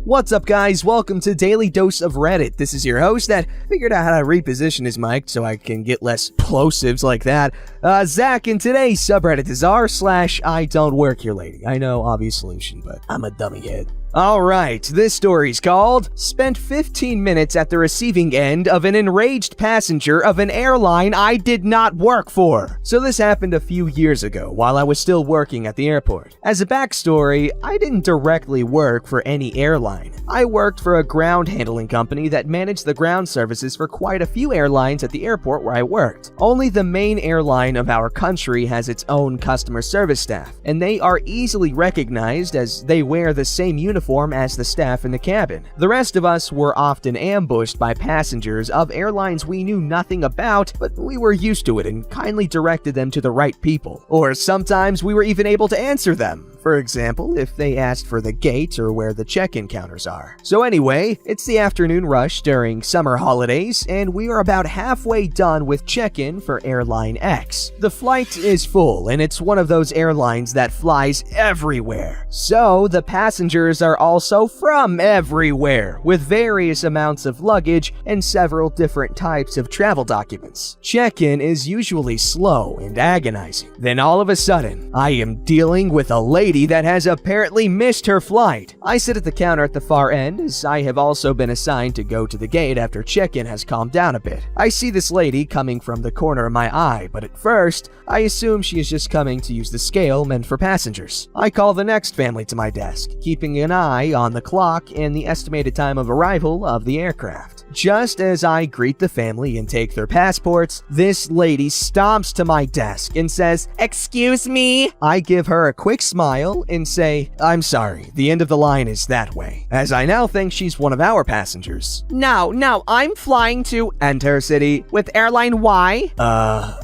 What's up, guys? Welcome to Daily Dose of Reddit. This is your host that figured out how to reposition his mic so I can get less plosives like that. Zach, and today's subreddit is r/IDontWorkHereLady. I know, obvious solution, but I'm a dummy head. Alright, this story's called Spent 15 Minutes at the Receiving End of an Enraged Passenger of an Airline I Did Not Work For. So this happened a few years ago while I was still working at the airport. As a backstory, I didn't directly work for any airline. I worked for a ground handling company that managed the ground services for quite a few airlines at the airport where I worked. Only the main airline of our country has its own customer service staff, and they are easily recognized as they wear the same uniform as the staff in the cabin. The rest of us were often ambushed by passengers of airlines we knew nothing about, but we were used to it and kindly directed them to the right people. Or sometimes we were even able to answer them. For example, if they asked for the gate or where the check-in counters are. So anyway, it's the afternoon rush during summer holidays, and we are about halfway done with check-in for Airline X. The flight is full, and it's one of those airlines that flies everywhere. So the passengers are also from everywhere, with various amounts of luggage and several different types of travel documents. Check-in is usually slow and agonizing. Then all of a sudden, I am dealing with a lady that has apparently missed her flight. I sit at the counter at the far end, as I have also been assigned to go to the gate after check-in has calmed down a bit. I see this lady coming from the corner of my eye, but at first, I assume she is just coming to use the scale meant for passengers. I call the next family to my desk, keeping an eye on the clock and the estimated time of arrival of the aircraft. Just as I greet the family and take their passports, this lady stomps to my desk and says, "Excuse me?" I give her a quick smile and say, "I'm sorry, the end of the line is that way," as I now think she's one of our passengers. No, I'm flying to Intercity with Airline Y.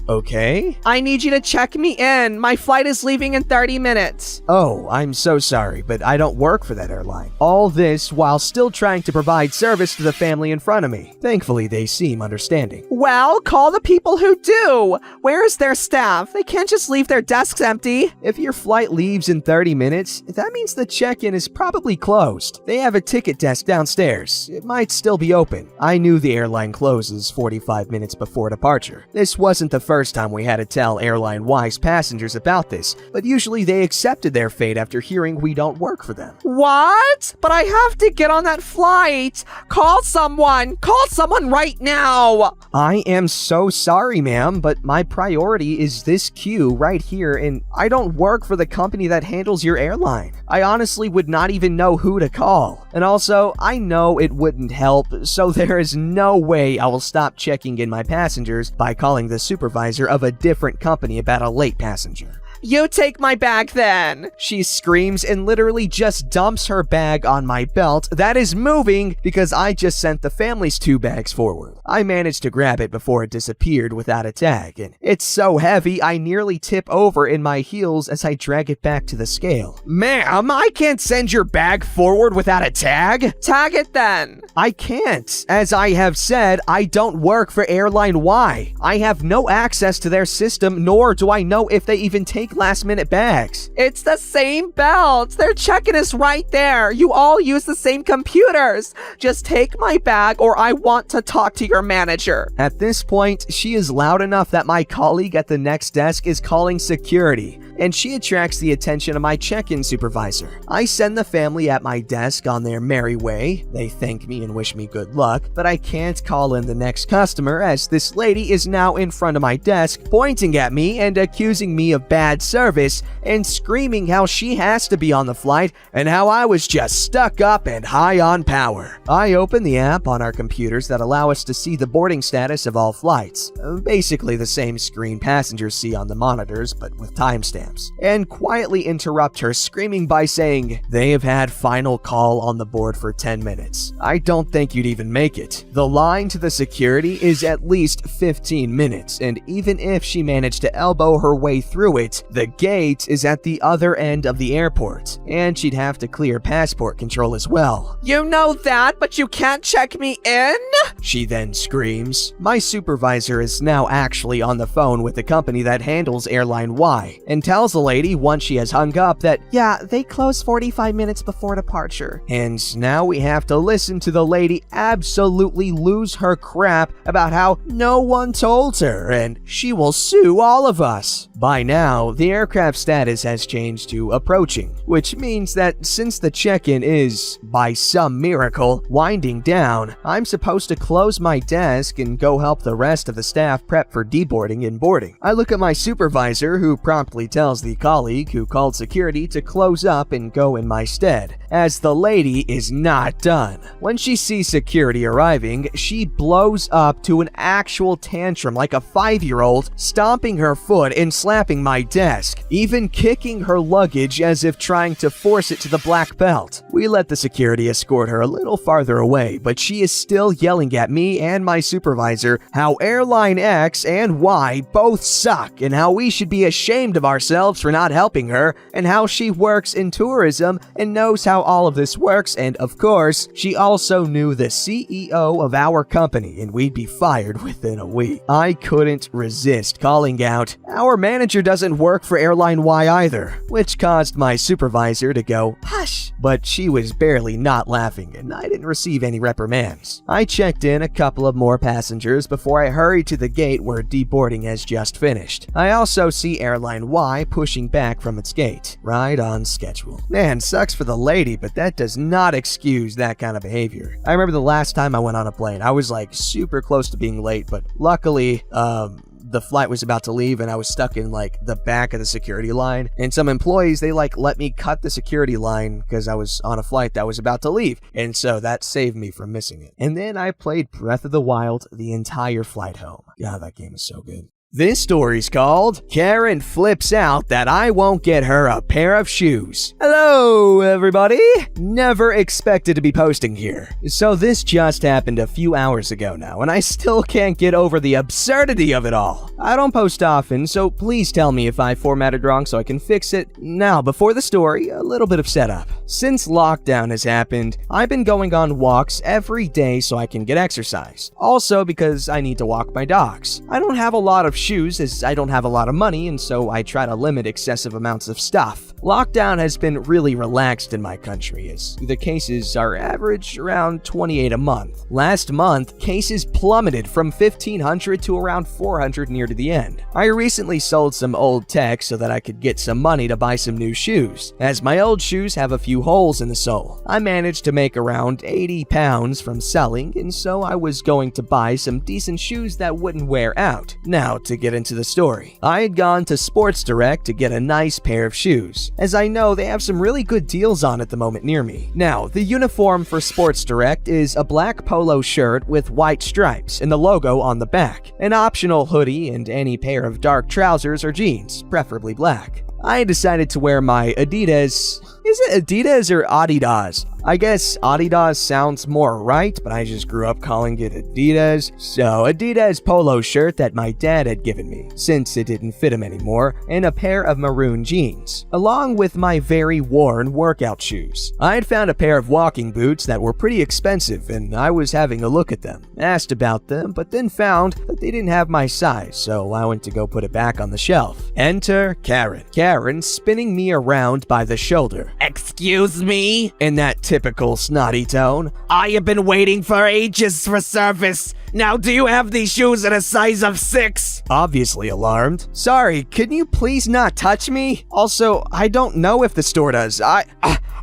Okay. I need you to check me in. My flight is leaving in 30 minutes. Oh, I'm so sorry, but I don't work for that airline. All this while still trying to provide service to the family in front of me. Thankfully, they seem understanding. Well, call the people who do. Where is their staff? They can't just leave their desks empty. If your flight leaves in 30 minutes, that means the check-in is probably closed. They have a ticket desk downstairs. It might still be open. I knew the airline closes 45 minutes before departure. This wasn't the first time we had to tell Airline Y's passengers about this, but usually they accepted their fate after hearing we don't work for them. What? But I have to get on that flight. Call someone. Call someone right now. I am so sorry, ma'am, but my priority is this queue right here, and I don't work for the company that handles your airline. I honestly would not even know who to call. And also, I know it wouldn't help, so there is no way I will stop checking in my passengers by calling the supervisor of a different company about a late passenger. "You take my bag then!" She screams and literally just dumps her bag on my belt that is moving because I just sent the family's 2 bags forward. I managed to grab it before it disappeared without a tag, and it's so heavy I nearly tip over in my heels as I drag it back to the scale. "Ma'am, I can't send your bag forward without a tag." "Tag it then." "I can't. As I have said, I don't work for Airline Y. I have no access to their system, nor do I know if they even take last-minute bags." "It's the same belt. Their check-in is right there. You all use the same computers. Just take my bag or I want to talk to your manager." At this point, she is loud enough that my colleague at the next desk is calling security, and she attracts the attention of my check-in supervisor. I send the family at my desk on their merry way. They thank me and wish me good luck, but I can't call in the next customer as this lady is now in front of my desk, pointing at me and accusing me of bad service and screaming how she has to be on the flight and how I was just stuck up and high on power. I open the app on our computers that allow us to see the boarding status of all flights, basically the same screen passengers see on the monitors but with timestamps, and quietly interrupt her screaming by saying, "They have had final call on the board for 10 minutes. I don't think you'd even make it. The line to the security is at least 15 minutes, and even if she managed to elbow her way through it, the gate is at the other end of the airport, and she'd have to clear passport control as well." "You know that, but you can't check me in?" she then screams. My supervisor is now actually on the phone with the company that handles Airline Y and tells the lady once she has hung up that, yeah, they close 45 minutes before departure. And now we have to listen to the lady absolutely lose her crap about how no one told her and she will sue all of us. By now, the aircraft status has changed to approaching, which means that since the check-in is, by some miracle, winding down, I'm supposed to close my desk and go help the rest of the staff prep for deboarding and boarding. I look at my supervisor, who promptly tells the colleague who called security to close up and go in my stead, as the lady is not done. When she sees security arriving, she blows up to an actual tantrum like a 5-year-old, stomping her foot and slapping my desk, even kicking her luggage as if trying to force it to the black belt. We let the security escort her a little farther away, but she is still yelling at me and my supervisor how Airline X and Y both suck and how we should be ashamed of ourselves for not helping her, and how she works in tourism and knows how all of this works, and of course, she also knew the CEO of our company and we'd be fired within a week. I couldn't resist calling out, "Our manager doesn't work for Airline Y either," which caused my supervisor to go, "Hush!" But she was barely not laughing and I didn't receive any reprimands. I checked in a couple of more passengers before I hurried to the gate where deboarding has just finished. I also see Airline Y pushing back from its gate, right on schedule. Man, sucks for the lady, but that does not excuse that kind of behavior. I remember the last time I went on a plane, I was like super close to being late, but luckily, the flight was about to leave and I was stuck in like the back of the security line, and some employees, they like let me cut the security line because I was on a flight that was about to leave, and so that saved me from missing it. And then I played Breath of the Wild the entire flight home. God, that game is so good. This story's called Karen Flips Out That I Won't Get Her a Pair of Shoes. Hello, everybody. Never expected to be posting here. So this just happened a few hours ago now, and I still can't get over the absurdity of it all. I don't post often, so please tell me if I formatted wrong so I can fix it. Now, before the story, a little bit of setup. Since lockdown has happened, I've been going on walks every day so I can get exercise. Also because I need to walk my dogs. I don't have a lot of shoes as I don't have a lot of money, and so I try to limit excessive amounts of stuff. Lockdown has been really relaxed in my country as the cases are average around 28 a month. Last month, cases plummeted from 1,500 to around 400 near to the end. I recently sold some old tech so that I could get some money to buy some new shoes, as my old shoes have a few holes in the sole. I managed to make around 80 pounds from selling, and so I was going to buy some decent shoes that wouldn't wear out. Now, to get into the story, I had gone to Sports Direct to get a nice pair of shoes, as I know they have some really good deals on at the moment near me. Now, the uniform for Sports Direct is a black polo shirt with white stripes and the logo on the back, an optional hoodie, and any pair of dark trousers or jeans, preferably black. I decided to wear my Adidas. Is it Adidas or Adidas? I guess Adidas sounds more right, but I just grew up calling it Adidas. So, Adidas polo shirt that my dad had given me, since it didn't fit him anymore, and a pair of maroon jeans, along with my very worn workout shoes. I had found a pair of walking boots that were pretty expensive, and I was having a look at them. Asked about them, but then found that they didn't have my size, so I went to go put it back on the shelf. Enter Karen. Karen spinning me around by the shoulder. Excuse me? In that typical snotty tone. I have been waiting for ages for service. Now, do you have these shoes in a size of 6? Obviously alarmed. Sorry, can you please not touch me? Also, I don't know if the store does.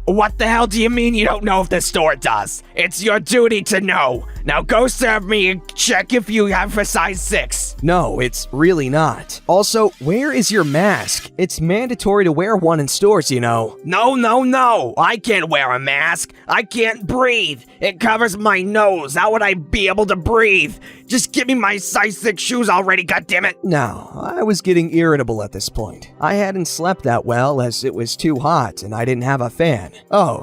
What the hell do you mean you don't know if the store does? It's your duty to know. Now go serve me and check if you have a size 6. No, it's really not. Also, where is your mask? It's mandatory to wear one in stores, you know. No. I can't wear a mask. I can't breathe. It covers my nose. How would I be able to breathe? Just give me my size 6 shoes already, goddammit. No, I was getting irritable at this point. I hadn't slept that well as it was too hot and I didn't have a fan. Oh,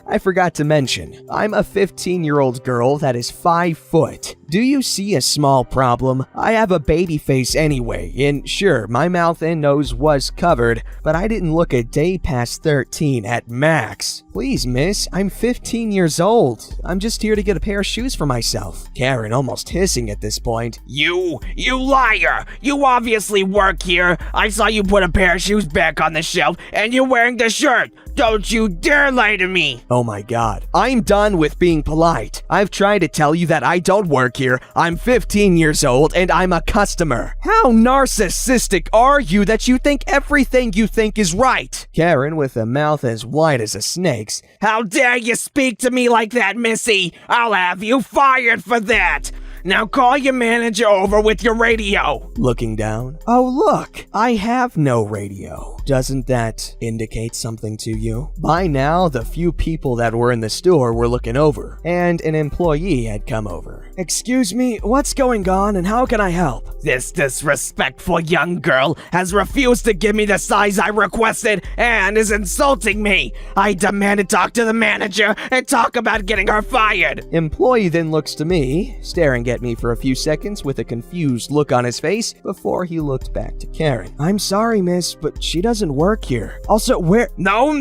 I forgot to mention, I'm a 15-year-old girl that is 5 foot. Do you see a small problem? I have a baby face anyway, and sure, my mouth and nose was covered, but I didn't look a day past 13 at max. Please, miss, I'm 15 years old. I'm just here to get a pair of shoes for myself. Karen almost hissing at this point. You liar! You obviously work here. I saw you put a pair of shoes back on the shelf, and you're wearing the shirt. Don't you dare lie to me! Oh my god. I'm done with being polite. I've tried to tell you that I don't work here. I'm 15 years old and I'm a customer. How narcissistic are you that you think everything you think is right? Karen, with a mouth as wide as a snake's. How dare you speak to me like that, Missy? I'll have you fired for that! Now call your manager over with your radio. Looking down. Oh look, I have no radio. Doesn't that indicate something to you? By now, the few people that were in the store were looking over, and an employee had come over. Excuse me, what's going on and how can I help? This disrespectful young girl has refused to give me the size I requested and is insulting me. I demand to talk to the manager and talk about getting her fired. Employee then looks to me, staring at me for a few seconds with a confused look on his face before he looked back to Karen. I'm sorry, miss, but she doesn't work here. Also, where— No.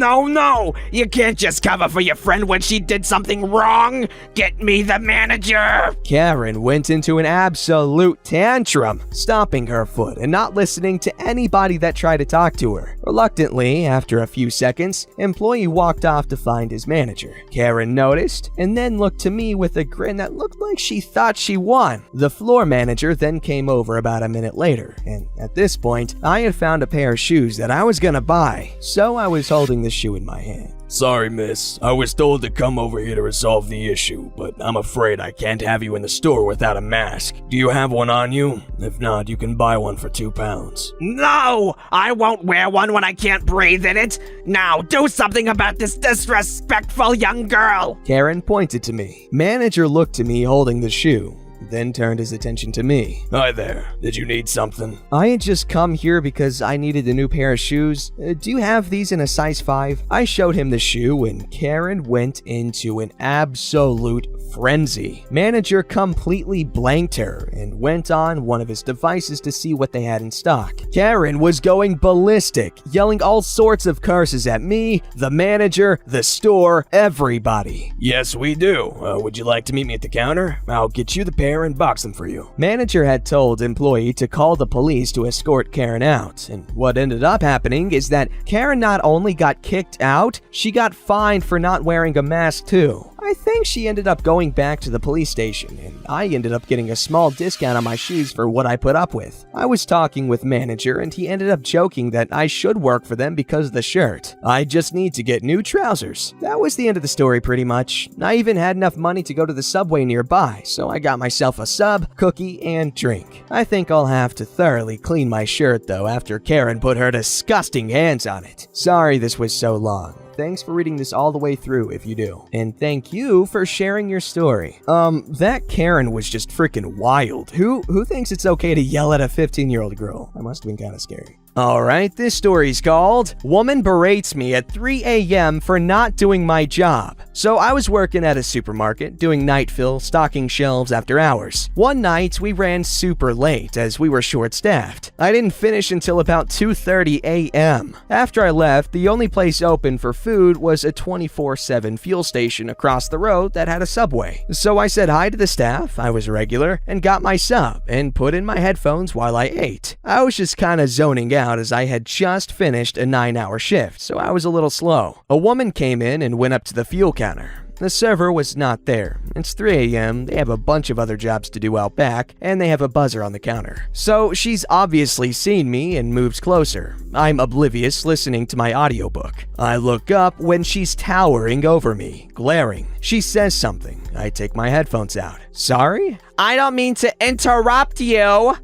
You can't just cover for your friend when she did something wrong. Get me the manager. Karen went into an absolute tantrum, stomping her foot and not listening to anybody that tried to talk to her. Reluctantly, after a few seconds, employee walked off to find his manager. Karen noticed and then looked to me with a grin that looked like she thought she won. The floor manager then came over about a minute later, and at this point, I had found a pair of shoes that I was gonna buy, so I was holding the shoe in my hand. Sorry, miss. I was told to come over here to resolve the issue, but I'm afraid I can't have you in the store without a mask. Do you have one on you? If not, you can buy one for £2. No! I won't wear one when I can't breathe in it. Now, do something about this disrespectful young girl. Karen pointed to me. Manager looked to me holding the shoe, then turned his attention to me. Hi there. Did you need something? I had just come here because I needed a new pair of shoes. Do you have these in a size 5? I showed him the shoe and Karen went into an absolute frenzy. Manager completely blanked her and went on one of his devices to see what they had in stock. Karen was going ballistic, yelling all sorts of curses at me, the manager, the store, everybody. Yes, we do. Would you like to meet me at the counter? I'll get you the pair and box them for you. Manager had told employee to call the police to escort Karen out, and what ended up happening is that Karen not only got kicked out, she got fined for not wearing a mask too. I think she ended up going back to the police station, and I ended up getting a small discount on my shoes for what I put up with. I was talking with manager, and he ended up joking that I should work for them because of the shirt. I just need to get new trousers. That was the end of the story pretty much. I even had enough money to go to the Subway nearby, so I got myself a sub, cookie, and drink. I think I'll have to thoroughly clean my shirt though after Karen put her disgusting hands on it. Sorry this was so long. Thanks for reading this all the way through if you do. And thank you for sharing your story. That Karen was just freaking wild. Who thinks it's okay to yell at a 15-year-old girl? That must have been kind of scary. Alright, this story's called Woman Berates Me at 3 a.m. for Not Doing My Job. So I was working at a supermarket, doing night fill, stocking shelves after hours. One night, we ran super late as we were short-staffed. I didn't finish until about 2:30 a.m. After I left, the only place open for food was a 24/7 fuel station across the road that had a Subway. So I said hi to the staff, I was regular, and got my sub, and put in my headphones while I ate. I was just kinda zoning out as I had just finished a 9-hour shift, so I was a little slow. A woman came in and went up to the fuel counter. The server was not there. It's 3 a.m., they have a bunch of other jobs to do out back, and they have a buzzer on the counter. So she's obviously seen me and moves closer. I'm oblivious, listening to my audiobook. I look up when she's towering over me, glaring. She says something. I take my headphones out. Sorry? I don't mean to interrupt you.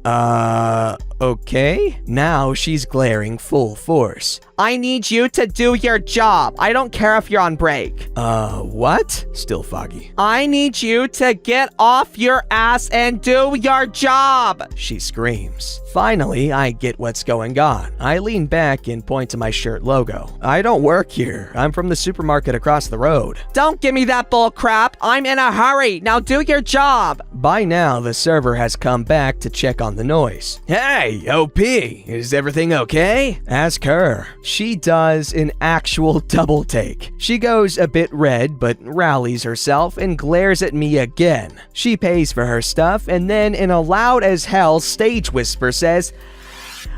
Okay? Now she's glaring full force. I need you to do your job. I don't care if you're on break. What? Still foggy. I need you to get off your ass and do your job. She screams. Finally, I get what's going on. I lean back and point to my shirt logo. I don't work here. I'm from the supermarket across the road. Don't give me that bull crap. I'm in a hurry. Now do your job. By now, the server has come back to check on the noise. Hey, OP, is everything okay? Ask her. she does an actual double take. She goes a bit red, but rallies herself and glares at me again. She pays for her stuff and then, in a loud as hell stage whisper, says,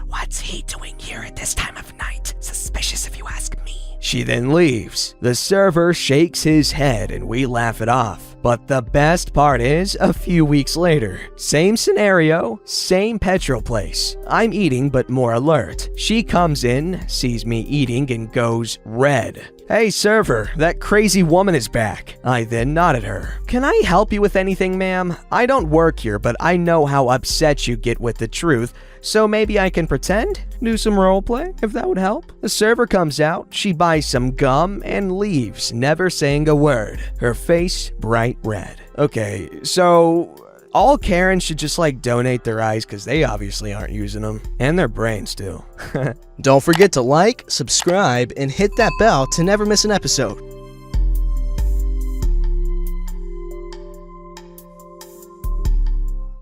"What's he doing here at this time of night? Suspicious if you ask me." She then leaves. The server shakes his head and we laugh it off. But the best part is, a few weeks later, same scenario, same petrol place. I'm eating but more alert. She comes in, sees me eating, and goes red. "Hey server, that crazy woman is back." I then nod at her. "Can I help you with anything, ma'am? I don't work here, but I know how upset you get with the truth, so maybe I can pretend? Do some roleplay, if that would help." The server comes out, she buys some gum, and leaves, never saying a word. Her face bright red. Okay, so all Karens should just donate their eyes because they obviously aren't using them. And their brains too. Don't forget to like, subscribe, and hit that bell to never miss an episode.